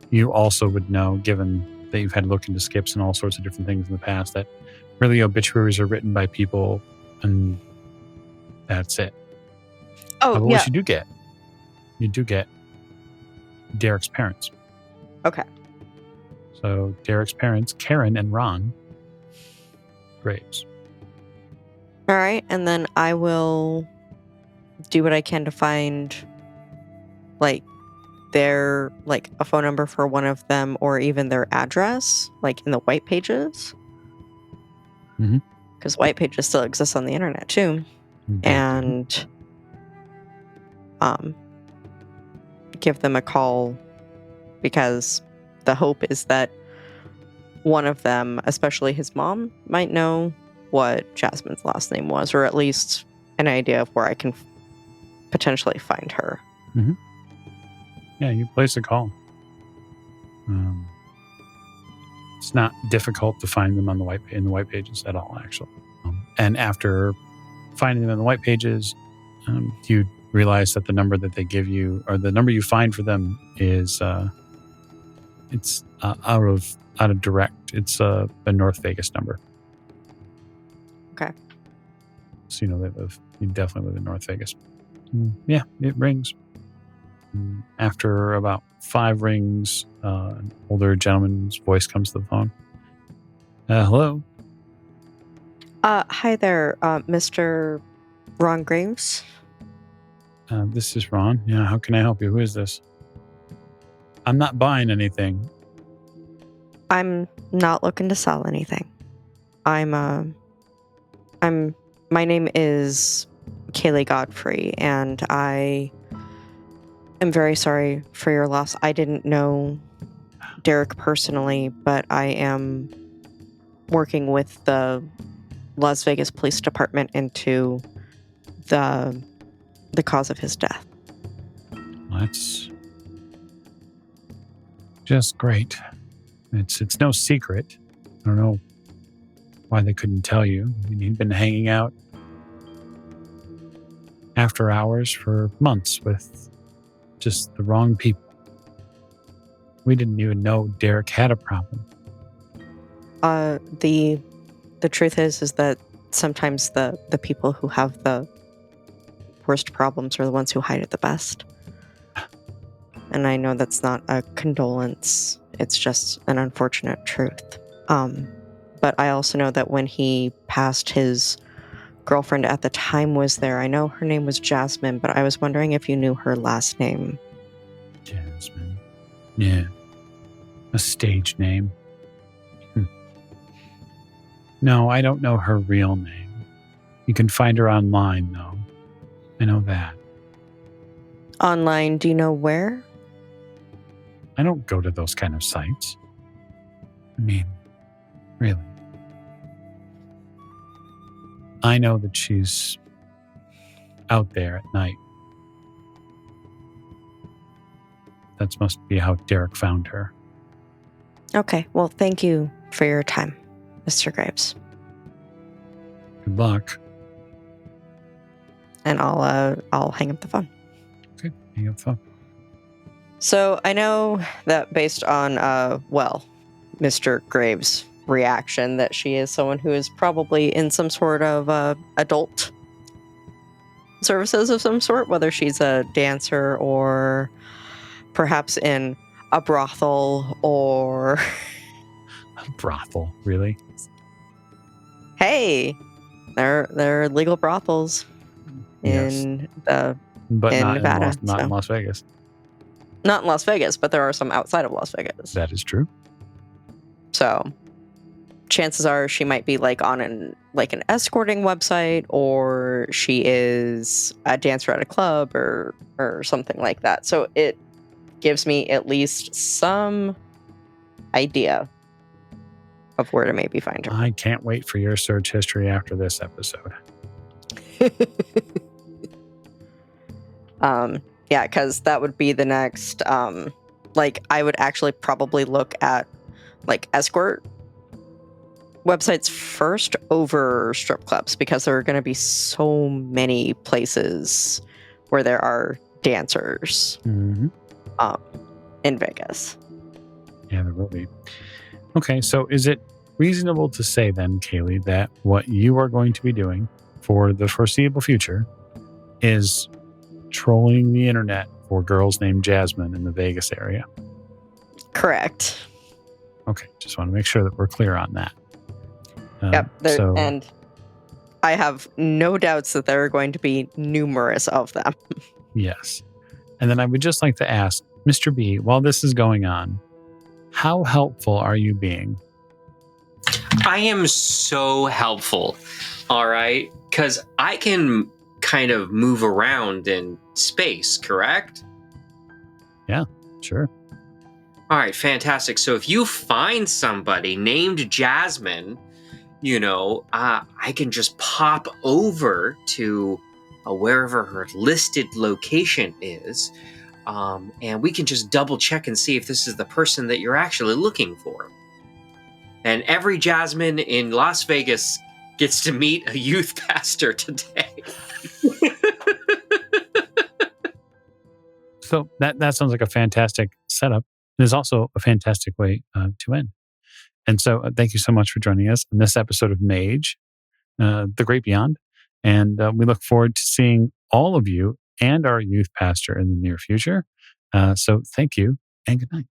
You also would know, given that you've had to look into skips and all sorts of different things in the past, that really obituaries are written by people and that's it. Oh, But yeah. what you do get Derek's parents. Okay. So Derek's parents, Karen and Ron Graves. All right, and then I will do what I can to find, like, their, like, a phone number for one of them or even their address, like, in the white pages. Mhm. Because white pages still exist on the internet, too. And give them a call, because the hope is that one of them, especially his mom, might know what Jasmine's last name was, or at least an idea of where I can potentially find her. Yeah, you place a call. It's not difficult to find them on in the white pages at all, actually. And after finding them in the white pages, you realize that the number that they give you, or the number you find for them, is it's out of direct. It's a North Vegas number. Okay. So you definitely live in North Vegas. Yeah, it rings. After about 5 rings, an older gentleman's voice comes to the phone. Hello? Hi there, Mr. Ron Graves. This is Ron. Yeah, how can I help you? Who is this? I'm not buying anything. I'm not looking to sell anything. My name is Kayleigh Godfrey, and I am very sorry for your loss. I didn't know Derek personally, but I am working with the Las Vegas Police Department into the cause of his death. That's just great. It's no secret. I don't know why they couldn't tell you. I mean, he'd been hanging out after hours for months with just the wrong people. We didn't even know Derek had a problem. The truth is that sometimes the people who have the worst problems are the ones who hide it the best. And I know that's not a condolence. It's just an unfortunate truth. But I also know that when he passed, his girlfriend at the time was there. I know her name was Jasmine, but I was wondering if you knew her last name. Jasmine. Yeah. A stage name. No, I don't know her real name. You can find her online, though. I know that. Online, do you know where? I don't go to those kind of sites. I mean, really. I know that she's out there at night. That must be how Derek found her. Okay, well, thank you for your time, Mr. Graves. Good luck. And I'll hang up the phone. Okay, hang up the phone. So I know that based on, Mr. Graves' reaction, that she is someone who is probably in some sort of adult services of some sort, whether she's a dancer or perhaps in a brothel or... A brothel, really? Hey, there are legal brothels in but in not Nevada. Not in Las Vegas. Not in Las Vegas, but there are some outside of Las Vegas. That is true. So chances are she might be like on an escorting website, or she is a dancer at a club or something like that. So it gives me at least some idea of where to maybe find her. I can't wait for your search history after this episode. Yeah, because that would be the next like I would actually probably look at like escort websites first over strip clubs, because there are going to be so many places where there are dancers Mm-hmm. in Vegas. Yeah, there will be. Okay, so is it reasonable to say then, Kayleigh, that what you are going to be doing for the foreseeable future is trolling the internet for girls named Jasmine in the Vegas area? Correct. Okay, just want to make sure that we're clear on that. Yep. So, And I have no doubts that there are going to be numerous of them. yes. And then I would just like to ask, Mr. B, while this is going on, how helpful are you being? I am so helpful, all right? Because I can kind of move around in space, correct? Sure. All right, fantastic. So if you find somebody named Jasmine, I can just pop over to wherever her listed location is, and we can just double check and see if this is the person that you're actually looking for. And every Jasmine in Las Vegas gets to meet a youth pastor today. So that sounds like a fantastic setup. It is also a fantastic way to end. And so thank you so much for joining us in this episode of Mage, The Great Beyond. And we look forward to seeing all of you and our youth pastor in the near future. So thank you and good night.